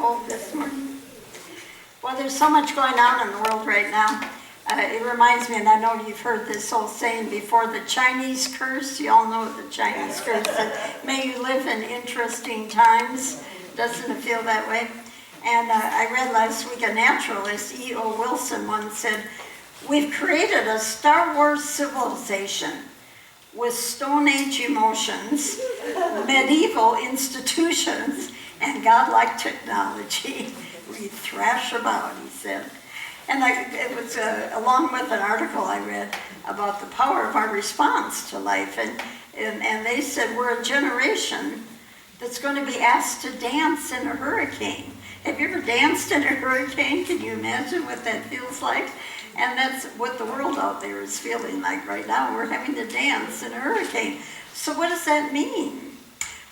cold this morning. Well, there's so much going on in the world right now. It reminds me, and I know you've heard this old saying before, the Chinese curse. You all know the Chinese curse. May you live in interesting times. Doesn't it feel that way? And I read last week a naturalist, E.O. Wilson, once said, "We've created a Star Wars civilization with Stone Age emotions, medieval institutions, and godlike technology. We thrash about," he said. And it was along with an article I read about the power of our response to life. And they said we're a generation that's going to be asked to dance in a hurricane. Have you ever danced in a hurricane? Can you imagine what that feels like? And that's what the world out there is feeling like right now. We're having to dance in a hurricane. So what does that mean?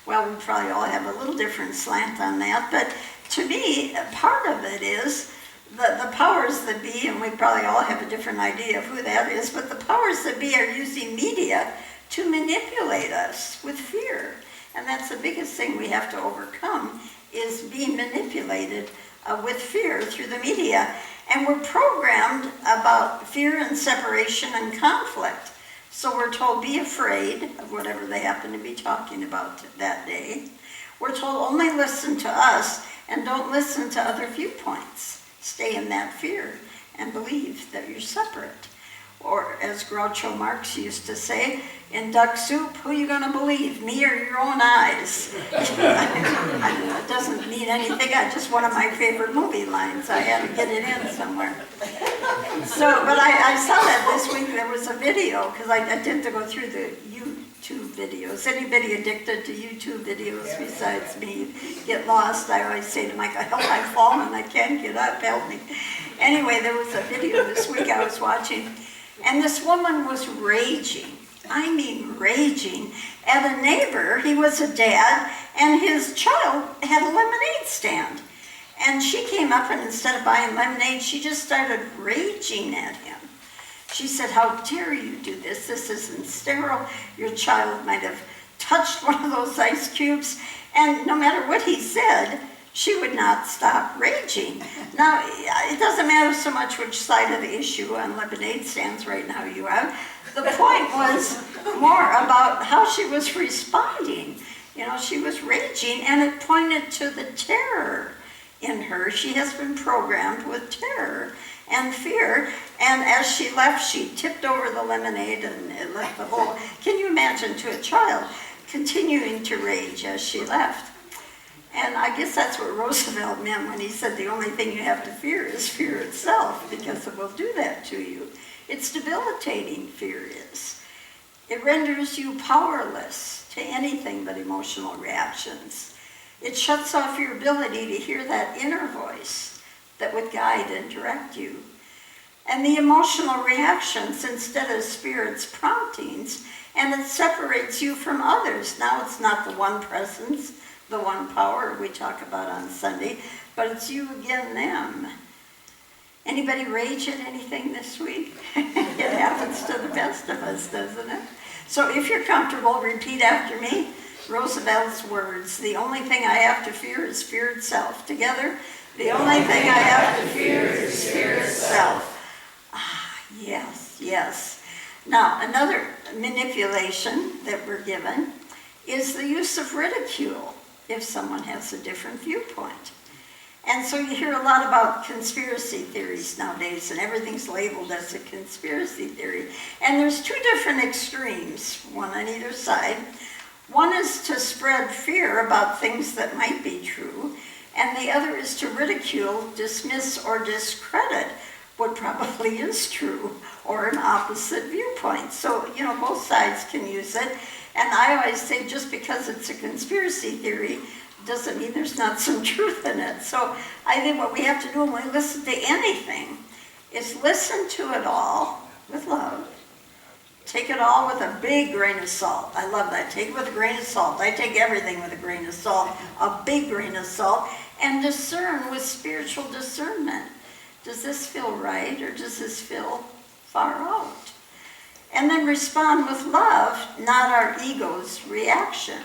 Well, we probably all have a little different slant on that. But to me, part of it is the powers that be, and we probably all have a different idea of who that is, but the powers that be are using media to manipulate us with fear. And that's the biggest thing we have to overcome, is being manipulated with fear through the media. And we're programmed about fear and separation and conflict. So we're told, be afraid of whatever they happen to be talking about that day. We're told, only listen to us and don't listen to other viewpoints. Stay in that fear and believe that you're separate. Or as Groucho Marx used to say, in Duck Soup, who are you going to believe, me or your own eyes? It doesn't mean anything. It's just one of my favorite movie lines. I had to get it in somewhere. But I saw that this week. There was a video, because I tend to go through the YouTube videos. Anybody addicted to YouTube videos besides me get lost? I always say to Mike, help, I've fallen, I can't get up, help me. Anyway, there was a video this week I was watching, and this woman was raging. I mean raging at a neighbor. He was a dad, and his child had a lemonade stand. And she came up, and instead of buying lemonade, she just started raging at him. She said, "How dare you do this? This isn't sterile. Your child might have touched one of those ice cubes." And no matter what he said, she would not stop raging. Now, it doesn't matter so much which side of the issue on lemonade stands right now you are. The point was more about how she was responding. You know, she was raging, and it pointed to the terror in her. She has been programmed with terror and fear, and as she left, she tipped over the lemonade and left the whole. Can you imagine, to a child continuing to rage as she left? And I guess that's what Roosevelt meant when he said the only thing you have to fear is fear itself, because it will do that to you. It's debilitating, fear is. It renders you powerless to anything but emotional reactions. It shuts off your ability to hear that inner voice that would guide and direct you. And the emotional reactions, instead of Spirit's promptings, and it separates you from others. Now it's not the one presence, the one power we talk about on Sunday, but it's you again, them. Anybody rage at anything this week? It happens to the best of us, doesn't it? So if you're comfortable, repeat after me Roosevelt's words. The only thing I have to fear is fear itself. Together, the only thing I have to fear is fear itself. Ah, yes, yes. Now, another manipulation that we're given is the use of ridicule if someone has a different viewpoint. And so you hear a lot about conspiracy theories nowadays, and everything's labeled as a conspiracy theory. And there's two different extremes, one on either side. One is to spread fear about things that might be true, and the other is to ridicule, dismiss, or discredit what probably is true, or an opposite viewpoint. So, you know, both sides can use it. And I always say, just because it's a conspiracy theory doesn't mean there's not some truth in it. So I think what we have to do when we listen to anything is listen to it all with love. Take it all with a big grain of salt. I love that. Take it with a grain of salt. I take everything with a grain of salt, a big grain of salt, and discern with spiritual discernment. Does this feel right, or does this feel far out? And then respond with love, not our ego's reaction.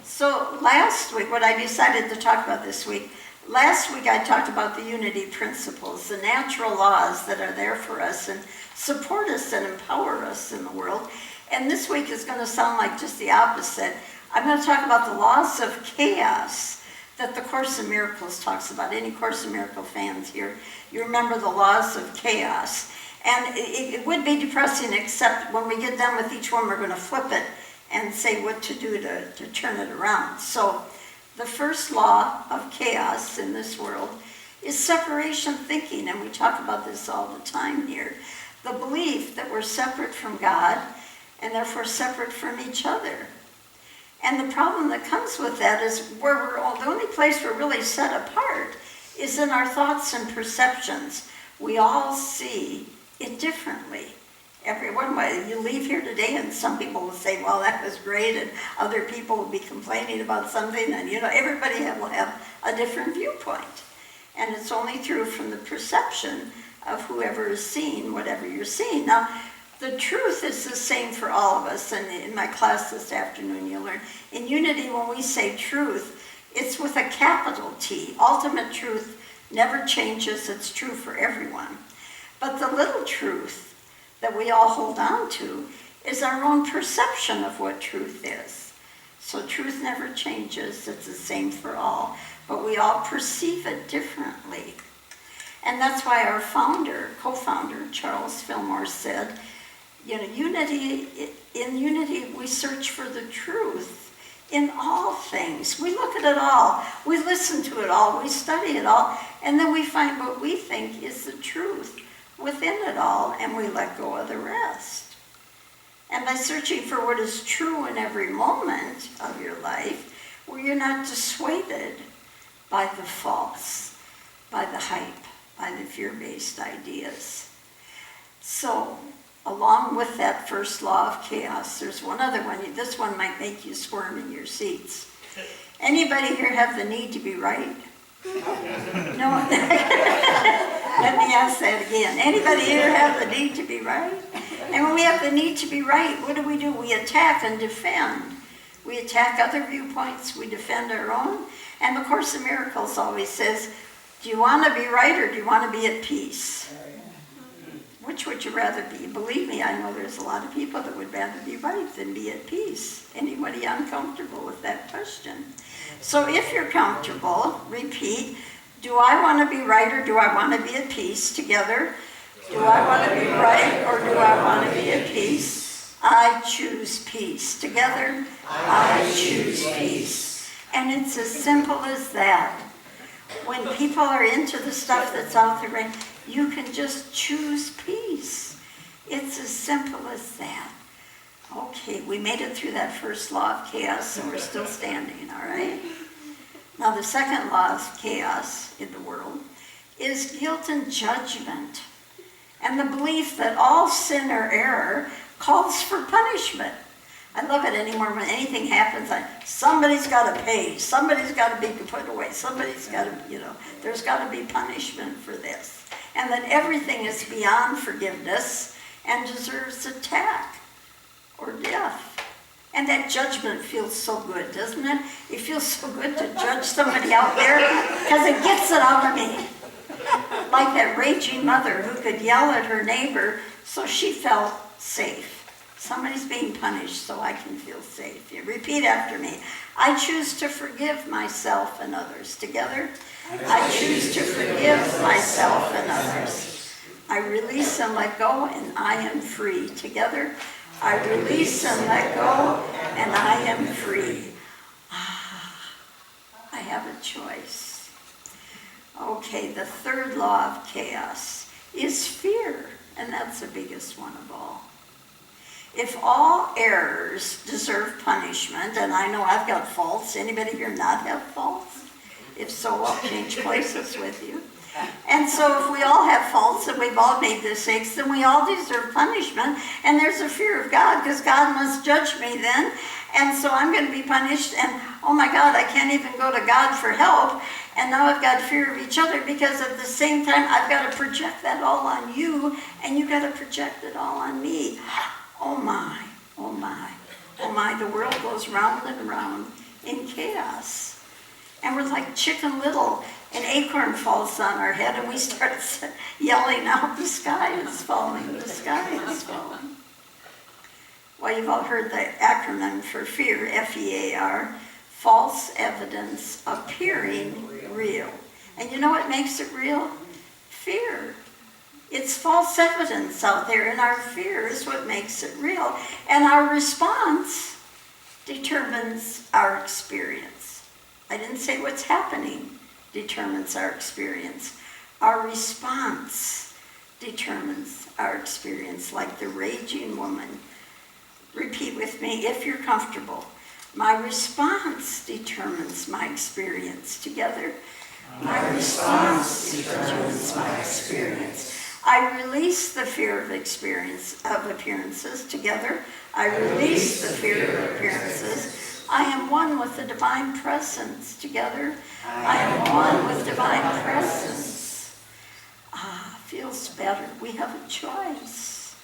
So last week, what I decided to talk about this week, last week I talked about the unity principles, the natural laws that are there for us and support us and empower us in the world. And this week is going to sound like just the opposite. I'm going to talk about the laws of chaos that the Course in Miracles talks about. Any Course in Miracle fans here, you remember the laws of chaos. And it would be depressing, except when we get done with each one, we're going to flip it and say what to do to turn it around. So the first law of chaos in this world is separation thinking, and we talk about this all the time here. The belief that we're separate from God and therefore separate from each other. And the problem that comes with that is the only place we're really set apart is in our thoughts and perceptions. We all see it differently. Everyone, you leave here today and some people will say, well, that was great, and other people will be complaining about something, and everybody will have a different viewpoint. And it's only through from the perception of whoever is seeing whatever you're seeing. Now, the truth is the same for all of us, and in my class this afternoon you'll learn. In unity, when we say truth, it's with a capital T. Ultimate truth never changes, it's true for everyone. But the little truth that we all hold on to is our own perception of what truth is. So truth never changes, it's the same for all, but we all perceive it differently. And that's why our co-founder, Charles Fillmore said, in unity we search for the truth in all things. We look at it all, we listen to it all, we study it all, and then we find what we think is the truth within it all, and we let go of the rest. And by searching for what is true in every moment of your life, where you're not dissuaded by the false, by the hype, by the fear-based ideas. So, along with that first law of chaos, there's one other one. This one might make you squirm in your seats. Anybody here have the need to be right? No? Let me ask that again. Anybody here have the need to be right? And when we have the need to be right, what do? We attack and defend. We attack other viewpoints, we defend our own. And the Course in Miracles always says, do you want to be right or do you want to be at peace? Which would you rather be? Believe me, I know there's a lot of people that would rather be right than be at peace. Anybody uncomfortable with that question? So if you're comfortable, repeat, do I want to be right or do I want to be at peace? Together. Do I want to be right or do I want to be at peace? I choose peace. Together. I choose peace. And it's as simple as that. When people are into the stuff that's out there, you can just choose peace. It's as simple as that. Okay, we made it through that first law of chaos, and we're still standing, all right? Now, the second law of chaos in the world is guilt and judgment, and the belief that all sin or error calls for punishment. I love it anymore when anything happens, somebody's got to pay, somebody's got to be put away, somebody's got to, there's got to be punishment for this. And that everything is beyond forgiveness and deserves attack or death. And that judgment feels so good, doesn't it? It feels so good to judge somebody out there because it gets it out of me. Like that raging mother who could yell at her neighbor so she felt safe. Somebody's being punished so I can feel safe. You repeat after me. I choose to forgive myself and others. Together. I choose to forgive myself and others. I release and let go and I am free. Together. I release and let go and I am free. I have a choice. Okay, the third law of chaos is fear, and that's the biggest one of all. If all errors deserve punishment, and I know I've got faults, anybody here not have faults? If so, I'll change places with you. And so if we all have faults and we've all made mistakes, then we all deserve punishment. And there's a fear of God, because God must judge me then. And so I'm going to be punished. And oh my God, I can't even go to God for help. And now I've got fear of each other, because at the same time, I've got to project that all on you. And you've got to project it all on me. Oh my, oh my, oh my. The world goes round and round in chaos. And we're like Chicken Little. An acorn falls on our head and we start yelling out, the sky is falling, the sky is falling. Well, you've all heard the acronym for fear, F-E-A-R, false evidence appearing real. And you know what makes it real? Fear. It's false evidence out there, and our fear is what makes it real. And our response determines our experience. I didn't say what's happening determines our experience. Our response determines our experience, like the raging woman. Repeat with me if you're comfortable. My response determines my experience. Together. My response determines my experience. I release the fear of appearances. Together. I release the fear of appearances. I am one with the divine presence. Together. I am one with divine presence. Feels better. We have a choice.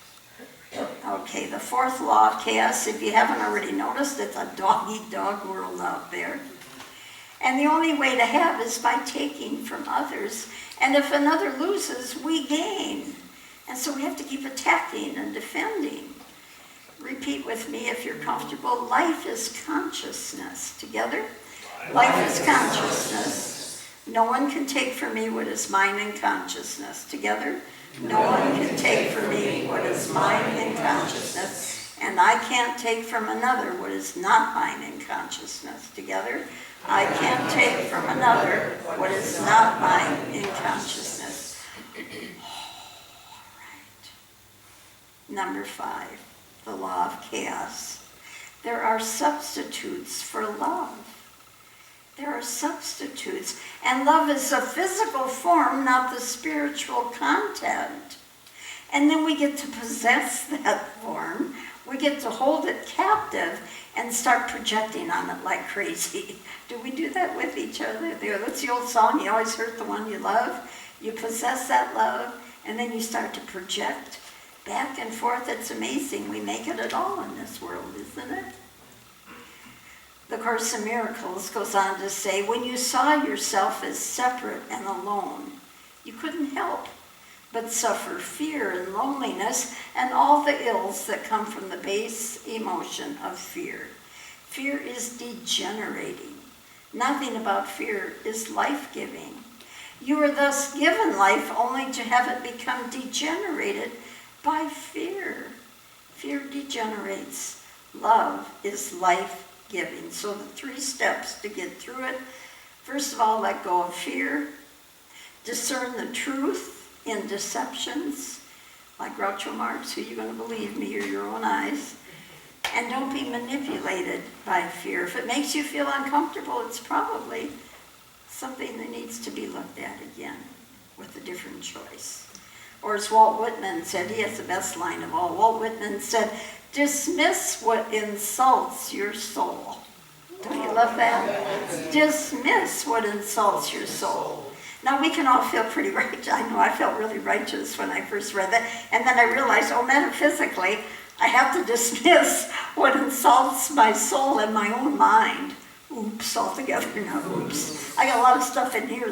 Okay, the fourth law of chaos, if you haven't already noticed, it's a dog-eat-dog world out there. And the only way to have is by taking from others. And if another loses, we gain. And so we have to keep attacking and defending. Repeat with me if you're comfortable. Life is consciousness. Together? Life is consciousness. No one can take from me what is mine in consciousness. Together? No one can take from me what is mine in consciousness. And I can't take from another what is not mine in consciousness. Together? I can't take from another what is not mine in consciousness. All right. Number 5, the law of chaos. There are substitutes for love. There are substitutes. And love is a physical form, not the spiritual content. And then we get to possess that form. We get to hold it captive and start projecting on it like crazy. Do we do that with each other? That's the old song, you always hurt the one you love. You possess that love, and then you start to project back and forth. It's amazing. We make it at all in this world, isn't it? The Course in Miracles goes on to say, when you saw yourself as separate and alone, you couldn't help but suffer fear and loneliness and all the ills that come from the base emotion of fear. Fear is degenerating. Nothing about fear is life-giving. You are thus given life only to have it become degenerated by fear. Fear degenerates. Love is life-giving. So the 3 steps to get through it. First of all, let go of fear. Discern the truth in deceptions, like Groucho Marx, who you're going to believe me or your own eyes. And don't be manipulated by fear. If it makes you feel uncomfortable, it's probably something that needs to be looked at again with a different choice. Or as Walt Whitman said, he has the best line of all. Walt Whitman said, dismiss what insults your soul. Don't you love that? Dismiss what insults your soul. Now, we can all feel pretty righteous. I know I felt really righteous when I first read that. And then I realized, metaphysically, I have to dismiss what insults my soul and my own mind. Oops, altogether now, oops. I got a lot of stuff in here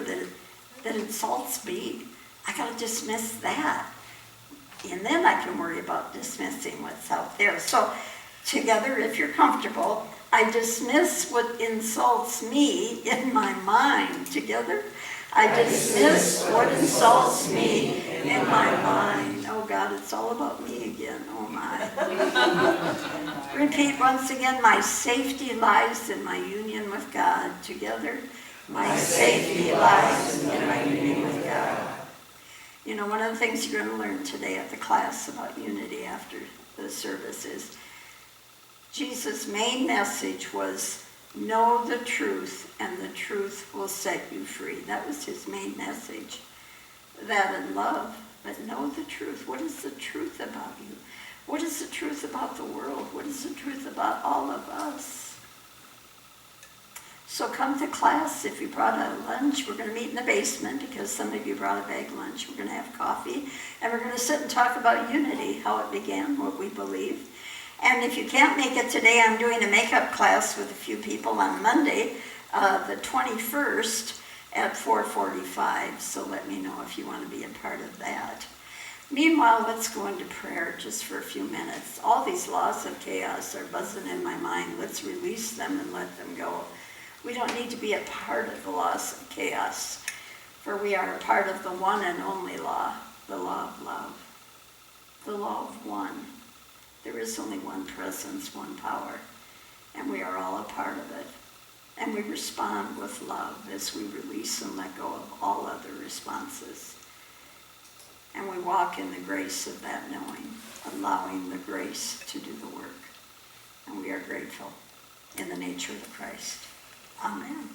that insults me. I got to dismiss that. And then I can worry about dismissing what's out there. So, together, if you're comfortable, I dismiss what insults me in my mind. Together? I dismiss what insults me in my mind. Oh God, it's all about me again. Oh my. Repeat once again, my safety lies in my union with God. Together, my safety lies in my union with God. You know, one of the things you're going to learn today at the class about unity after the service is Jesus' main message was, know the truth, and the truth will set you free. That was his main message. That and love, but know the truth. What is the truth about you? What is the truth about the world? What is the truth about all of us? So come to class. If you brought a lunch, we're going to meet in the basement because some of you brought a bag lunch. We're going to have coffee, and we're going to sit and talk about unity, how it began, what we believe. And if you can't make it today, I'm doing a makeup class with a few people on Monday, the 21st at 4:45. So let me know if you want to be a part of that. Meanwhile, let's go into prayer just for a few minutes. All these laws of chaos are buzzing in my mind. Let's release them and let them go. We don't need to be a part of the laws of chaos, for we are a part of the one and only law, the law of love, the law of one. There is only one presence, one power, and we are all a part of it. And we respond with love as we release and let go of all other responses. And we walk in the grace of that knowing, allowing the grace to do the work. And we are grateful in the nature of Christ. Amen.